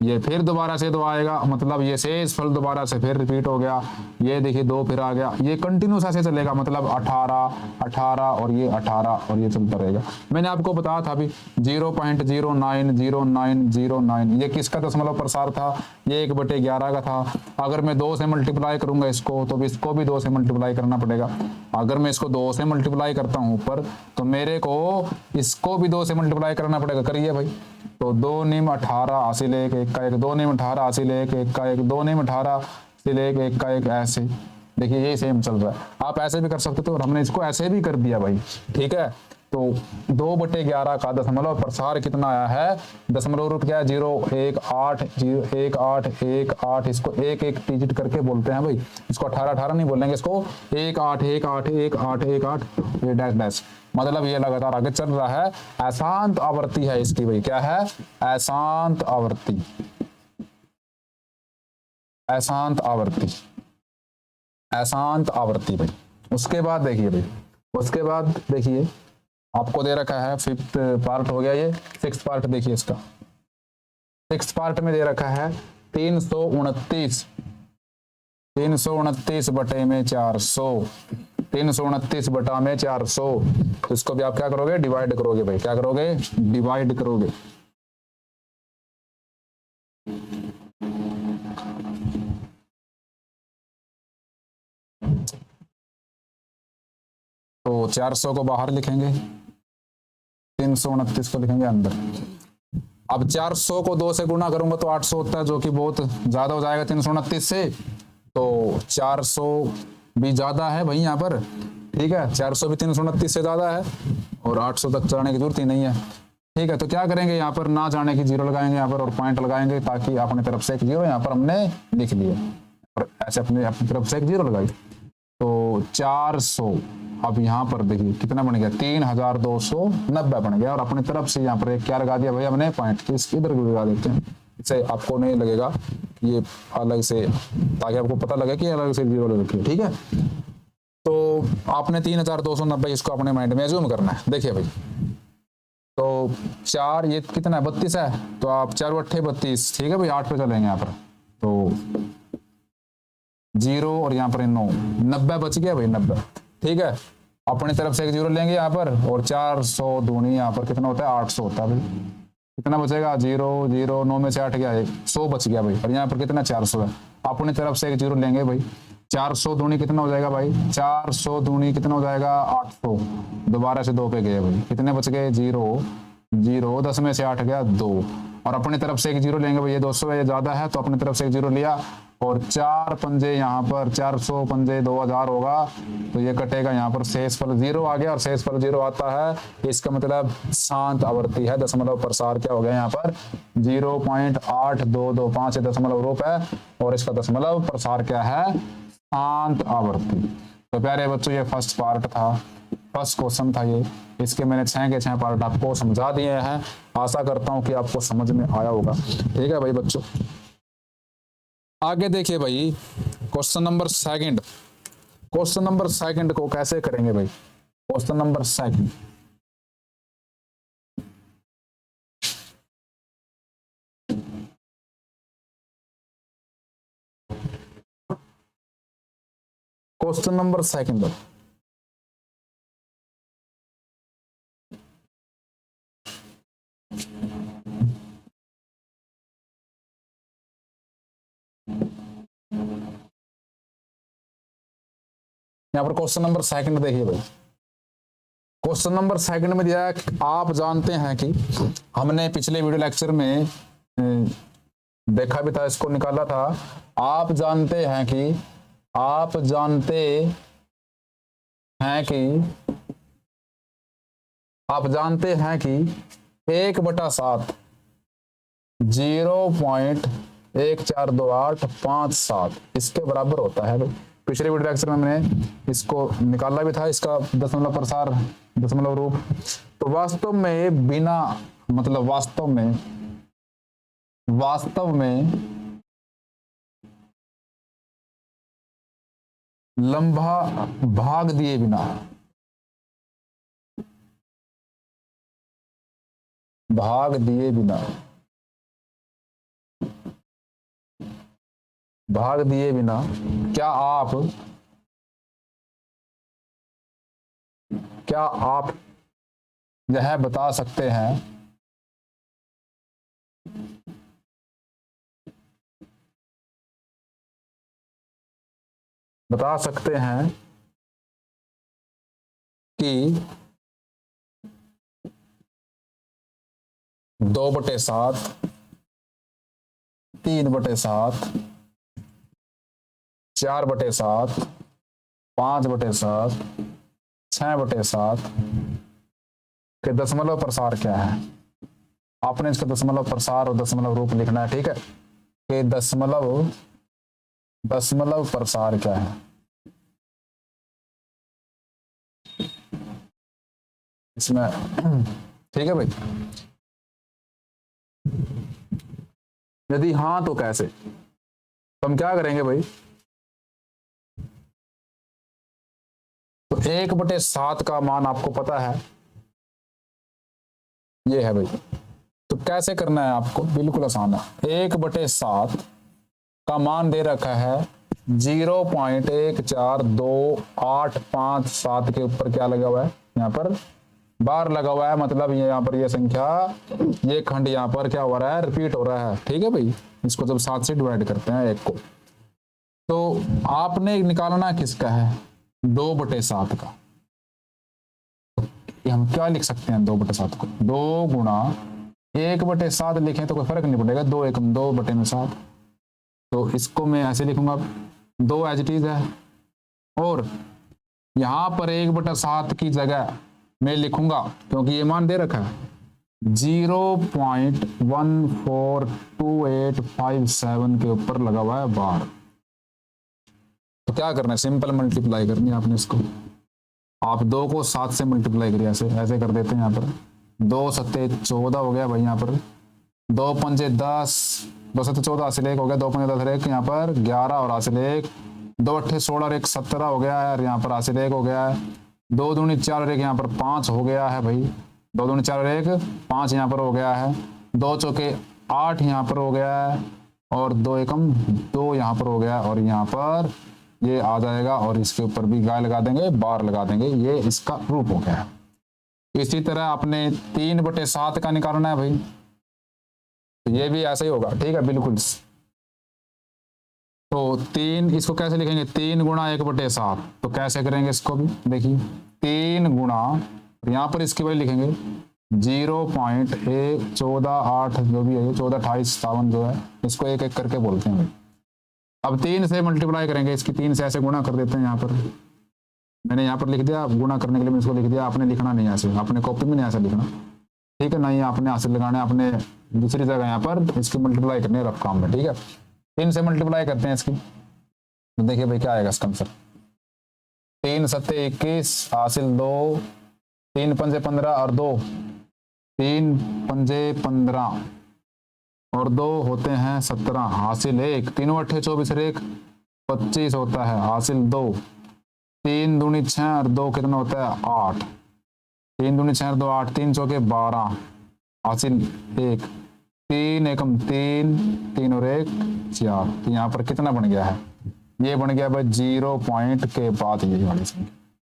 ये फिर दोबारा से 2 आएगा, मतलब ये शेष फल दोबारा से फिर रिपीट हो गया। ये देखिए 2 फिर आ गया, ये कंटिन्यूस ऐसे चलेगा, मतलब 18 18 और ये 18 और ये चलता रहेगा। मैंने आपको बताया था अभी 0.090909, ये किसका दशमलव प्रसार था, ये 1/11 का था। अगर मैं 2 से मल्टीप्लाई करूंगा इसको, तो इसको भी 2 से मल्टीप्लाई करना पड़ेगा। अगर मैं इसको 2 से मल्टीप्लाई करता हूं ऊपर, तो मेरे को इसको भी 2 से मल्टीप्लाई करना पड़ेगा। करिए भाई, तो 2 निम 18 हासिल 1, 1 का 1, 2 निम 18 हासिल 1, 1 का 1, 2 निम 18 हासिल 1, 1 का 1, ऐसे। देखिए ये सेम चल रहा है, आप ऐसे भी कर सकते थे, और हमने इसको ऐसे भी कर दिया भाई। ठीक है, तो 2/11 का दशमलव प्रसार कितना आया है, दशमलव रूट क्या है 0, 1, 8, 0, 1, 8, 1, 8, इसको 1 1 डिजिट करके बोलते हैं भाई, इसको 18 18 नहीं बोलेंगे, इसको 1 8 1 8 1 8 1 8, ये डैश डैश, मतलब ये लगातार आगे चल रहा है। अशांत आवृत्ति है इसकी भाई, क्या है, अशांत आवृत्ति, अशांत आवृत्ति, अशांत आवृत्ति भाई। उसके बाद देखिए भाई, उसके बाद देखिए आपको दे रखा है 5th पार्ट हो गया, ये 6th पार्ट देखिए इसका। 6th पार्ट में दे रखा है 329 बटे में 400, 329 बटा में 400, तो इसको भी आप क्या करोगे, डिवाइड करोगे भाई, क्या करोगे, डिवाइड करोगे। तो 400 को बाहर लिखेंगे, 329 को लिखेंगे अंदर। अब 400 को 2 से गुना करूंगा तो 800 होता है, जो कि बहुत ज्यादा हो जाएगा 329 से, तो 400 भी ज्यादा है भाई यहाँ पर। ठीक है, 400 भी 329 से ज्यादा है, और 800 तक जाने की जरूरत ही नहीं है। ठीक है, तो क्या करेंगे, यहाँ पर ना जाने की 0 लगाएंगे यहाँ पर, और पॉइंट लगाएंगे, ताकि अपनी तरफ से एक 0 यहाँ पर हमने लिख लिया, और ऐसे अपनी तरफ से एक 0 लगाई। तो 400, अब यहाँ पर देखिए कितना बन गया, 3290 बन गया, और अपनी तरफ से यहाँ पर एक क्या लगा दिया भाई हमने, पॉइंट, इसकी इधर लगा देते हैं, इससे आपको नहीं लगेगा ये अलग से, ताकि आपको पता लगे कि अलग से 0 ले रखी है। ठीक है, तो आपने 3290 इसको अपने माइंड में एज्यूम करना है। देखिए भाई, तो 4 ये कितना है, 32 है, तो आप 4 अट्ठे 32, ठीक है भाई, 8 पे चलेंगे यहाँ पर, तो 0 और यहाँ पर 9, 90 बच गया भाई, 90। ठीक है, अपनी तरफ से एक 0 लेंगे यहाँ पर, और 400 दूनी यहाँ पर कितना होता है, 800 होता है भाई। कितना बचेगा, 0 0, 9 में से 8 गया, 100 बच गया भाई, और यहाँ पर कितना 400 है, अपनी तरफ से एक 0 लेंगे भाई। 400 दूनी कितना हो जाएगा भाई, 400 दूनी कितना हो जाएगा, 800, दोबारा से 2 पे गए भाई, कितने बच गए, 0 0, 10 में से 8 गया 2, और अपनी तरफ से एक 0 लेंगे भाई, ये 200 है, ये ज्यादा है, तो अपनी तरफ से एक 0 लिया, और 4 पंजे यहाँ पर 400 पंजे 2000 होगा, तो ये कटेगा यहाँ पर, शेष फल 0 आ गया, और शेष फल 0 आता है, इसका मतलब शांत आवृत्ति है। दशमलव प्रसार क्या हो गया यहाँ पर, 0.8225 दशमलव रूप है, और इसका दशमलव प्रसार क्या है, शांत आवृत्ति। तो प्यारे बच्चों, ये फर्स्ट पार्ट था, फर्स्ट क्वेश्चन था ये, इसके मैंने 6 के 6 पार्ट आपको समझा दिए हैं। आशा करता हूं कि आपको समझ में आया होगा। ठीक है भाई बच्चों, आगे देखिए भाई, question number second, question number second को कैसे करेंगे भाई, question number second, question number second, यहाँ पर क्वेश्चन नंबर सेकंड देखिए भाई, क्वेश्चन नंबर सेकंड में दिया है कि आप जानते हैं कि, हमने पिछले वीडियो लेक्चर में देखा भी था, इसको निकाला था। आप जानते हैं कि, आप जानते हैं कि, आप जानते हैं कि 1/7 0.142857 इसके बराबर होता है। पिछले वीडियो लेक्चर में मैंने इसको निकाला भी था, इसका दशमलव प्रसार, दशमलव रूप। तो वास्तव में बिना, मतलब वास्तव में लंबा भाग दिए बिना, भाग दिए बिना, भाग दिए बिना क्या आप यह बता सकते हैं, बता सकते हैं कि 2/7, 3/7, 4/7, 5/7, 6/7 के दशमलव प्रसार क्या है? आपने इसका दशमलव प्रसार और दशमलव रूप लिखना है, ठीक है। कि दशमलव प्रसार क्या है इसमें, ठीक है भाई। यदि हाँ तो कैसे, तो हम क्या करेंगे भाई, तो 1/7 का मान आपको पता है, ये है भाई। तो कैसे करना है आपको, बिल्कुल आसान है। 1/7 का मान दे रखा है 0.14287 के ऊपर क्या लगा हुआ है, यहाँ पर बार लगा हुआ है। मतलब ये यहाँ पर ये संख्या, ये खंड यहाँ पर क्या हो रहा है, रिपीट हो रहा है, ठीक है भाई। इसको जब 7 से डिवाइड करते हैं एक को, तो आपने निकालना किसका है, 2/7 का। हम क्या लिख सकते हैं 2/7 को, 2 गुणा 1/7 लिखें तो कोई फर्क नहीं पड़ेगा, 2 एकम 2/7। तो इसको मैं ऐसे लिखूंगा, 2 एज इट इज है, और यहां पर 1/7 की जगह मैं लिखूंगा, क्योंकि ये मान दे रखा है 0.142857 के ऊपर लगा हुआ है बार। तो क्या करना है, सिंपल मल्टीप्लाई करनी है आपने इसको। आप 2 को 7 से मल्टीप्लाई करिए, ऐसे ऐसे कर देते हैं। यहाँ पर 2 सत्ते 14 हो गया भाई, यहाँ पर 2 पंजे 10, 2 सत्ते 14, हासिल 1 हो गया, 2 पंजे 10 1, यहाँ पर 11 और हासिल 1, 2 अट्ठे 16 और 1 17 हो गया है, और यहाँ पर हासिल 1 हो गया है, 2 दूनी 4 और 1 यहाँ पर 5 हो गया है भाई, 2 दूनी 4 और 1 5 यहाँ पर हो गया है, 2 चौके 8 यहाँ पर हो गया है, और 2 एकम 2 यहाँ पर हो गया, और यहाँ पर ये आ जाएगा, और इसके ऊपर भी गाय लगा देंगे, बार लगा देंगे, ये इसका रूप हो गया है। इसी तरह आपने 3/7 का निकालना है भाई, तो ये भी ऐसा ही होगा, ठीक है, बिल्कुल। तो 3, इसको कैसे लिखेंगे, 3 गुणा 1/7। तो कैसे करेंगे इसको भी देखिए, 3 गुणा, यहाँ पर इसकी वैल्यू लिखेंगे 0.1428 जो भी है, 142857 जो है, इसको एक एक करके बोलते हैं भाई। अब 3 से मल्टीप्लाई करेंगे, इसकी 3 से ऐसे गुणा कर देते हैं। यहाँ पर मैंने यहाँ पर लिख दिया, गुणा करने के लिए मैंने इसको लिख दिया, आपने लिखना नहीं ऐसे, अपने कॉपी में नहीं ऐसे लिखना, ठीक है। नहीं आपने हासिल लगाना है, आपने दूसरी जगह यहाँ पर इसकी मल्टीप्लाई करनी है रफ काम में, ठीक है। 3 से मल्टीप्लाई करते हैं इसकी, तो देखिए भाई क्या आएगा इसका आंसर, 3 सत्ते 21, हासिल 2, 3 पंजे 15 और 2, 3 पंजे 15 और 2 होते हैं 17, हासिल 1, 3 अट्ठे 24 और 1 25 होता है, हासिल 2, 3 दूनी 6 और 2 कितना होता है 8, 3 दूनी 6 और 2 8, 3 चौके 12, हासिल 1, 3 एकम 3, 3 और 1 4। तो यहाँ पर कितना बन गया है, ये बन गया भाई 0 पॉइंट के बाद ये वाली संख्या।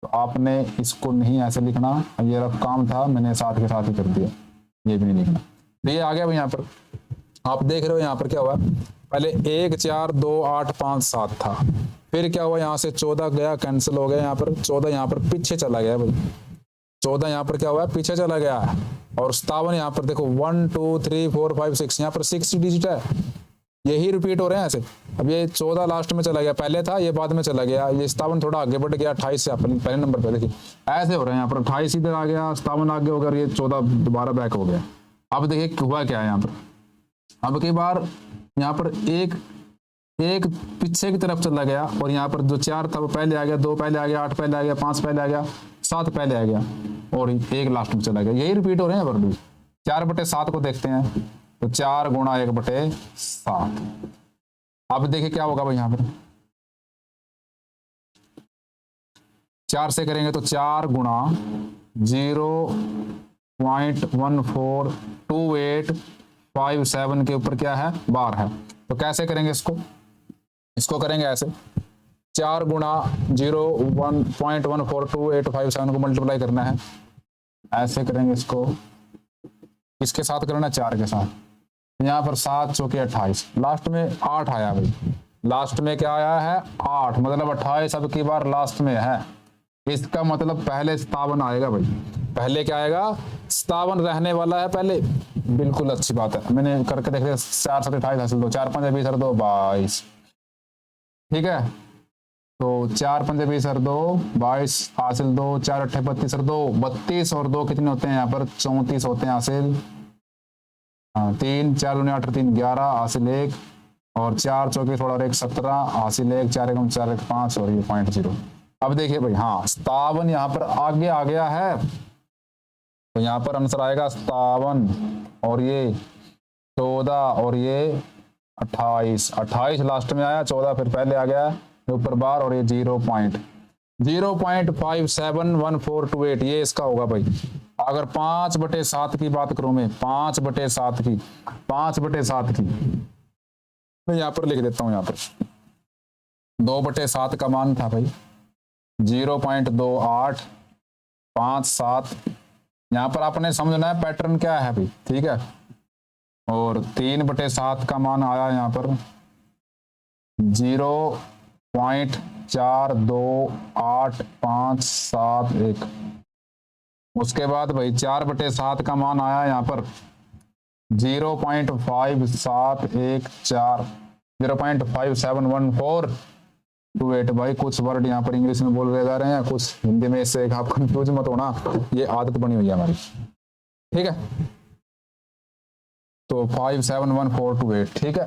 तो आपने इसको नहीं ऐसे लिखना, ये रफ काम था, मैंने साथ के साथ ही कर दिया, ये भी नहीं लिखना। तो ये आ गया भाई, यहाँ पर आप देख रहे हो, यहाँ पर क्या हुआ, पहले 1 4 2 8 5 7 था, फिर क्या हुआ, यहाँ से 14 गया, कैंसिल हो गया, यहाँ पर 14 यहाँ पर पीछे चला गया भाई, 14 यहाँ पर क्या हुआ, पीछे चला गया। और 57 यहाँ पर देखो 1 2 3 4 5 6, यहाँ पर 6 डिजिट है, यही रिपीट हो रहे हैं ऐसे। अब ये 14 लास्ट में चला गया, पहले था ये बाद में चला गया, ये 57 थोड़ा आगे बढ़ गया 28 से पहले नंबर पे, देखिए ऐसे हो रहे हैं। यहाँ पर 28 इधर आ गया, 57 आगे होकर ये 14 दोबारा बैक हो गया। अब देखिए हुआ क्या है यहाँ पर, अब की बार यहाँ पर एक पीछे की तरफ चला गया, और यहाँ पर जो 4 था वो पहले आ गया, 2 पहले आ गया, 8 पहले आ गया, 5 पहले आ गया, 7 पहले आ गया, और 1 लास्ट में चला गया। यही रिपीट हो रहे हैं यहाँ पर भी। 4/7 को देखते हैं, तो 4 गुणा 1/7। अब देखिए क्या होगा भाई, यहाँ पर 4 से करेंगे तो 4 गुणा 0.142857 के ऊपर क्या है, बार है। तो कैसे करेंगे इसको करेंगे ऐसे, 4 गुणा 0.142857 को मल्टीप्लाई करना है, ऐसे करेंगे इसको, किसके साथ करना, 4 के साथ। यहाँ पर 7 चौके 28, लास्ट में 8 आया भाई, लास्ट में क्या आया है, 8, मतलब 28 अब की बार लास्ट में है। इसका मतलब पहले 57 आएगा भाई, पहले क्या आएगा, 57 रहने वाला है पहले। बिल्कुल अच्छी बात है, मैंने करके देख लिया। 4 7 28 हासिल 2, 4 5 20 और 2 22, ठीक है। तो 4 5 20 और 2 22 हासिल 2, 4 8 32 और 2 32, और 2 कितने होते हैं यहाँ पर, 34 होते हैं हासिल। 3 4 दूनी 8 3 11 हासिल 1, और 4 चौके 16 और 1 17 हासिल 1, 4 1 4 1 5, और ये 0.0। अब देखिए भाई, हाँ 57 यहाँ पर आगे आ गया है, तो यहाँ पर आंसर आएगा 57, और ये 14, और ये 28 लास्ट में आया, 14 फिर पहले आ गया ऊपर बार, और ये 0.0571428, ये इसका होगा भाई। अगर 5/7 की बात करूं मैं, 5/7 की, मैं यहाँ पर लिख देता हूं, यहाँ पर 2/7 का मान था भाई 0.2857। यहाँ पर आपने समझना है पैटर्न क्या है भाई, ठीक है। और 3/7 का मान आया यहाँ पर 0.428571। उसके बाद भाई 4/7 का मान आया यहाँ पर 0.571428। भाई कुछ वर्ड यहाँ पर इंग्लिश में बोल जा रहे हैं, कुछ हिंदी में, इससे आप कंफ्यूज मत होना, ये आदत बनी हुई है हमारी, ठीक है। तो 571428, ठीक है।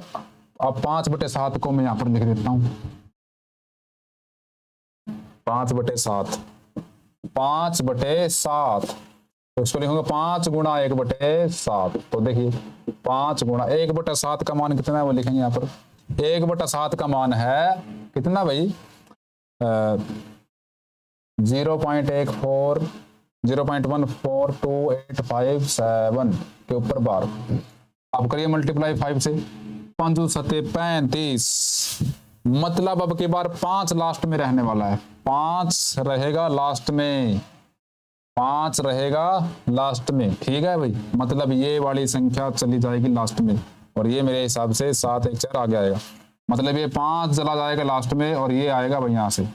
अब 5/7 को मैं यहाँ पर लिख देता हूँ, 5/7, तो इसको लिखूंगा 5 गुणा 1/7। तो देखिए 5 गुणा 1/7 का मान कितना है वो लिखेंगे यहाँ पर। 1/7 का मान है कितना भाई, 0.1428557 के ऊपर बार। अब करिए मल्टीप्लाई 5 से, 5 7 35, मतलब अब की बार 5 लास्ट में रहने वाला है, 5 रहेगा लास्ट में, 5 रहेगा लास्ट में, ठीक है भाई। मतलब ये वाली संख्या चली जाएगी लास्ट में, और ये मेरे हिसाब से 7 1 4 आगे आएगा, मतलब ये 5 चला जाएगा लास्ट में, और ये आएगा भाई यहाँ से,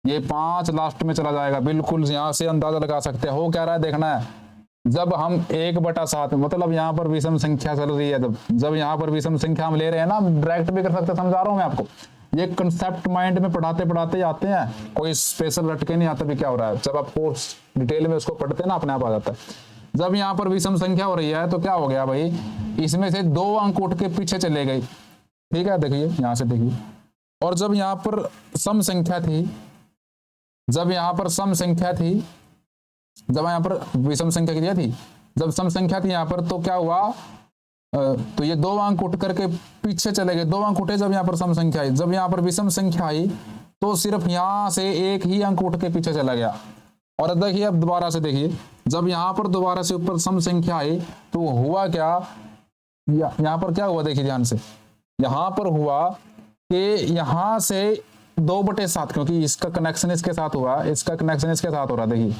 ये 5 लास्ट में चला जाएगा। बिल्कुल यहाँ से अंदाजा लगा सकते हो क्या रहा है, देखना है। जब हम 1/7, मतलब यहाँ पर विषम संख्या चल रही है, जब यहाँ पर विषम संख्या हम ले रहे हैं ना, डायरेक्ट भी कर सकते हैं, समझा रहा हूँ मैं आपको। ये कंसेप्ट माइंड में पढ़ाते पढ़ाते आते हैं, कोई स्पेशल रटके नहीं आता भी क्या हो रहा है। जब आप कोर्स डिटेल में उसको पढ़ते हैं ना, अपने आप आ जाता है। जब यहाँ पर विषम संख्या हो रही है तो क्या हो गया भाई, इसमें से 2 अंक उठ के पीछे चले गए, ठीक है। देखिए यहाँ से देखिए, और जब यहाँ पर सम संख्या थी, जब यहाँ पर सम संख्या थी, जब यहाँ पर विषम संख्या क्या थी, जब सम संख्या थी यहाँ पर, तो क्या हुआ, तो ये 2 अंक उठ करके पीछे चले गए, 2 अंक उठे जब यहाँ पर सम संख्या आई। जब यहाँ पर विषम संख्या आई तो सिर्फ यहाँ से 1 ही अंक उठ के पीछे चला गया। और देखिए अब दोबारा से देखिए, जब यहाँ पर दोबारा से ऊपर सम संख्या आई तो हुआ क्या, यहाँ पर क्या हुआ, देखिए ध्यान से, यहाँ पर हुआ कि यहाँ से 2/7, क्योंकि इसका कनेक्शन इसके साथ हुआ, इसका कनेक्शन इसके साथ हो रहा, देखिए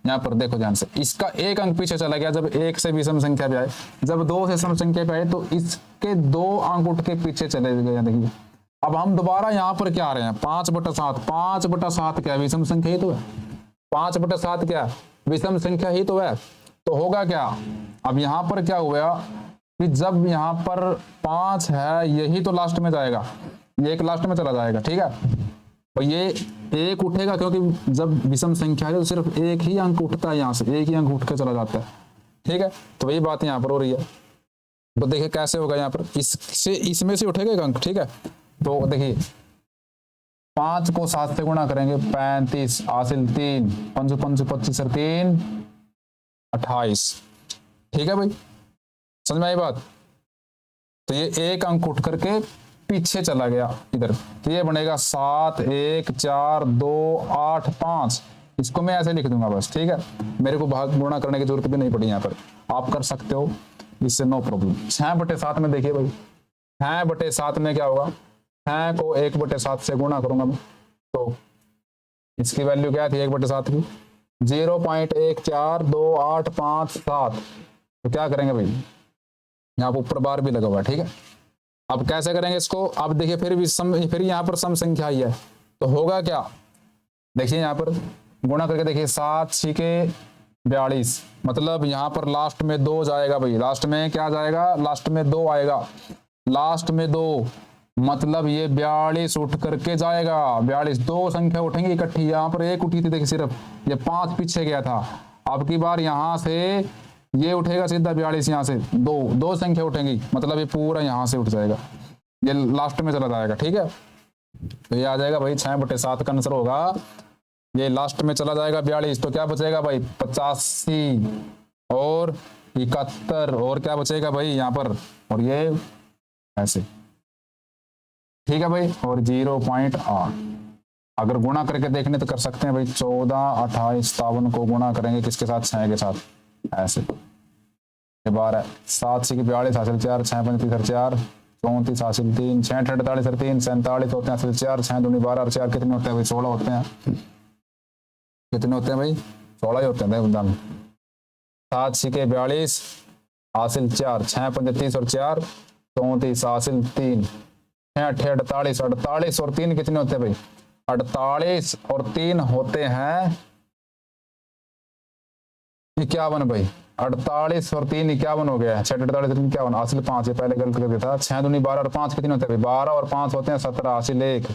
यहाँ पर देखो ध्यान से, इसका 1 अंक पीछे चला गया। जब 1 से विषम संख्या पे आए, जब 2 से सम संख्या पे आए, तो इसके 2 अंक उठ के पीछे चले गए, देखिए अब हम दोबारा यहाँ पर क्या आ रहे हैं, 5/7, 5/7 क्या विषम संख्या ही तो है, 5/7 क्या विषम संख्या ही तो है। तो होगा क्या, अब यहाँ पर क्या हुआ कि जब यहाँ पर 5 है, यही तो लास्ट में जाएगा, ये एक लास्ट में चला जाएगा, ठीक है। और ये एक उठेगा, क्योंकि जब विषम संख्या है तो सिर्फ एक ही अंक उठता है, यहाँ से एक ही अंक उठ के चला जाता है, ठीक है। तो वही बात यहाँ पर हो रही है। तो देखिए कैसे होगा, यहाँ पर इससे इसमें से उठेगा एक अंक, ठीक है। तो देखिए 5 को 7 से गुणा करेंगे, 35 हासिल 3, 5 5 25 और 3 28, ठीक है भाई, समझ में आई बात। तो ये एक अंक उठ करके पीछे चला गया इधर, तो ये बनेगा 7 1 4 2 8 5। इसको मैं ऐसे लिख दूंगा बस, ठीक है, मेरे को भाग गुणा करने की जरूरत भी नहीं पड़ी, यहाँ पर आप कर सकते हो, इससे नो प्रॉब्लम। 6/7 में देखिए भाई, 6/7 में क्या होगा, 6 को 1/7 से गुणा करूंगा मैं, तो इसकी वैल्यू क्या थी 1/7 की, 0.1428557। तो क्या करेंगे भाई, यहाँ पर ऊपर बार भी लगा हुआ है, ठीक है। अब कैसे करेंगे इसको, अब देखिए फिर यहाँ पर सम संख्या ही है, तो होगा क्या, देखिए यहाँ पर गुणा करके देखिए, 7 6 42, मतलब यहाँ पर लास्ट में 2 जाएगा भाई, लास्ट में क्या जाएगा, लास्ट में 2 आएगा, लास्ट में 2, मतलब ये 42 उठ करके जाएगा, 42 2 संख्या उठेंगी इकट्ठी, यहाँ पर एक उठी थी देखिए सिर्फ, ये 5 पीछे गया था, अब की बार यहाँ से ये उठेगा सीधा 42, यहाँ से 2 संख्या उठेंगी, मतलब ये पूरा यहाँ से उठ जाएगा, ये लास्ट में चला जाएगा, ठीक है। तो ये आ जाएगा भाई 6/7 का आंसर होगा, ये लास्ट में चला जाएगा 42, तो क्या बचेगा भाई 85 और 71, और क्या बचेगा भाई यहाँ पर, और ये ऐसे, ठीक है भाई, और 0.8। अगर गुणा करके देखने तो कर सकते हैं भाई, 14 28 57 को गुणा करेंगे किसके साथ, 6 के साथ, ऐसे 12 7 6 42 हासिल 4, 6 5 30 4, 34 हासिल 3, 6 48 और 3 47 होते हैं हासिल 4, 6 दूनी 12 और 4 कितने होते हैं भाई, 16 होते हैं, कितने होते हैं भाई, 16 ही होते हैं बंदा में। 7 6 42 हासिल 4, 6 35 और 4 34 हासिल 3, 6 8 48, 48 और 3 कितने होते हैं भाई, 48 और 3 होते हैं 51 भाई, 48 और 3 51 हो गया है, 6 48 3 51 हासिल 5, ये पहले गलत कर दिया था, 6 दूनी 12 और 5 कितने होते हैं भाई, 12 और 5 होते हैं 17 हासिल 1,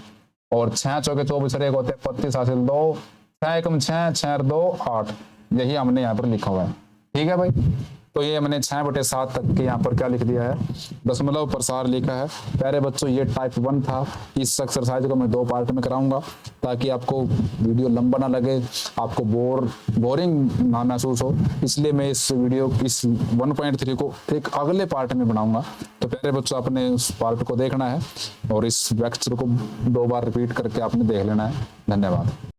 और 6 चौके 24 और 1 होते हैं 35 हासिल 2, 6 1 6 6 और 2 8, यही हमने यहाँ पर लिखा हुआ है, ठीक है भाई। तो ये हमने 6/7 तक के यहाँ पर क्या लिख दिया है, दशमलव प्रसार लिखा है। प्यारे बच्चों ये टाइप 1 था, इस एक्सरसाइज को मैं 2 पार्ट में कराऊंगा ताकि आपको वीडियो लंबा ना लगे, आपको बोरिंग ना महसूस हो, इसलिए मैं इस 1.3 को एक अगले पार्ट में बनाऊंगा। तो प्यारे बच्चों आपने उस पार्ट को देखना है और इस लेक्चर को 2 बार रिपीट करके आपने देख लेना है। धन्यवाद।